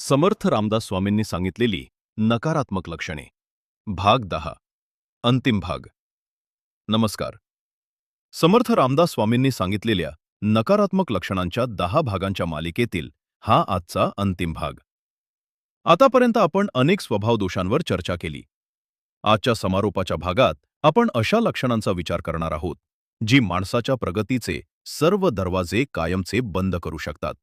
समर्थ रामदास स्वामींनी सांगितलेली नकारात्मक लक्षणे भाग 10 अंतिम भाग. नमस्कार. समर्थ रामदास स्वामींनी सांगितलेल्या नकारात्मक लक्षणांच्या 10 भागांच्या मालिकेतील हा आजचा अंतिम भाग. आतापर्यंत आपण अनेक स्वभाव दोषांवर चर्चा केली. आजच्या समारोपाच्या भागात आपण अशा लक्षणांचा विचार करणार आहोत जी माणसाच्या प्रगतीचे सर्व दरवाजे कायमचे बंद करू शकतात.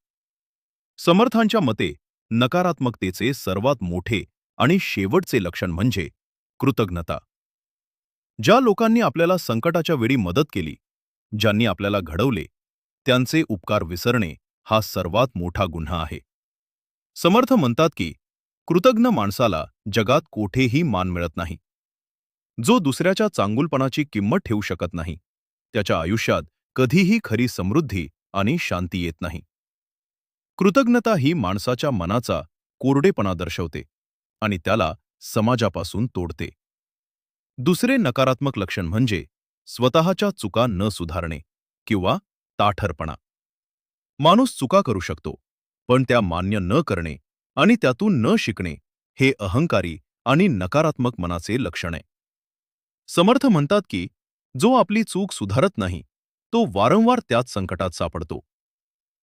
समर्थांच्या मते नकारात्मकतेचे सर्वात मोठे आणि शेवटचे लक्षण म्हणजे कृतज्ञता. ज्या लोकांनी आपल्याला संकटाच्या वेळी मदत केली, ज्यांनी आपल्याला घडवले, त्यांचे उपकार विसरणे हा सर्वात मोठा गुन्हा आहे. समर्थ म्हणतात की कृतज्ञ माणसाला जगात कोठेही मान मिळत नाही. जो दुसऱ्याच्या चांगुलपणाची किंमत ठेवू शकत नाही, त्याच्या आयुष्यात कधीही खरी समृद्धी आणि शांती येत नाही. कृतज्ञता ही माणसाच्या मनाचा कोरडेपणा दर्शवते आणि त्याला समाजापासून तोडते. दुसरे नकारात्मक लक्षण म्हणजे स्वतःच्या चुका न सुधारणे किंवा ताठरपणा. माणूस चुका करू शकतो, पण त्या मान्य न करणे आणि त्यातून न शिकणे हे अहंकारी आणि नकारात्मक मनाचे लक्षण आहे. समर्थ म्हणतात की जो आपली चूक सुधारत नाही, तो वारंवार त्याच संकटात सापडतो.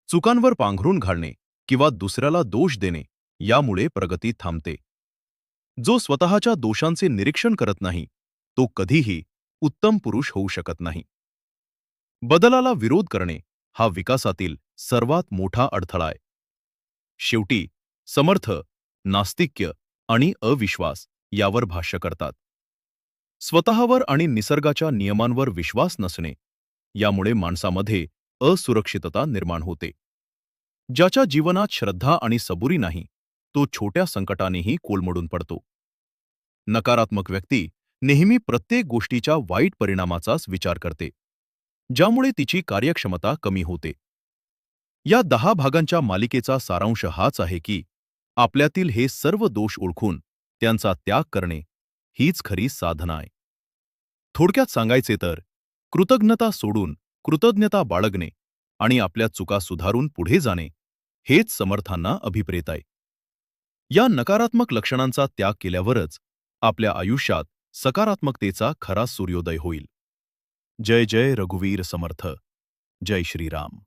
चुकांवर पांघरून घालणे किंवा दुसऱ्याला दोष देणे यामुळे प्रगती थांबते. जो स्वतःच्या दोषांचे निरीक्षण करत नाही, तो कधीही उत्तम पुरुष होऊ शकत नाही. बदलाला विरोध करणे हा विकासातील सर्वात मोठा अडथळा आहे. शेवटी समर्थ नास्तिक्य आणि अविश्वास यावर भाष्य करतात. स्वतःवर आणि निसर्गाच्या नियमांवर विश्वास नसणे यामुळे माणसामध्ये असुरक्षितता निर्माण होते. ज्याच्या जीवनात श्रद्धा आणि सबुरी नाही, तो छोट्या संकटानेही कोलमडून पडतो. नकारात्मक व्यक्ती नेहमी प्रत्येक गोष्टीच्या वाईट परिणामाचाच विचार करते, ज्यामुळे तिची कार्यक्षमता कमी होते. या 10 भागांच्या मालिकेचा सारांश हाच आहे की आपल्यातील हे सर्व दोष ओळखून त्यांचा त्याग करणे हीच खरी साधना आहे. थोडक्यात सांगायचे तर कृतज्ञता सोडून कृतज्ञता बाळगणे आणि आपल्या चुका सुधारून पुढे जाणे हेच समर्थांना अभिप्रेत आहे. या नकारात्मक लक्षणांचा त्याग केल्यावरच आपल्या आयुष्यात सकारात्मकतेचा खरा सूर्योदय होईल. जय जय रघुवीर समर्थ. जय श्रीराम.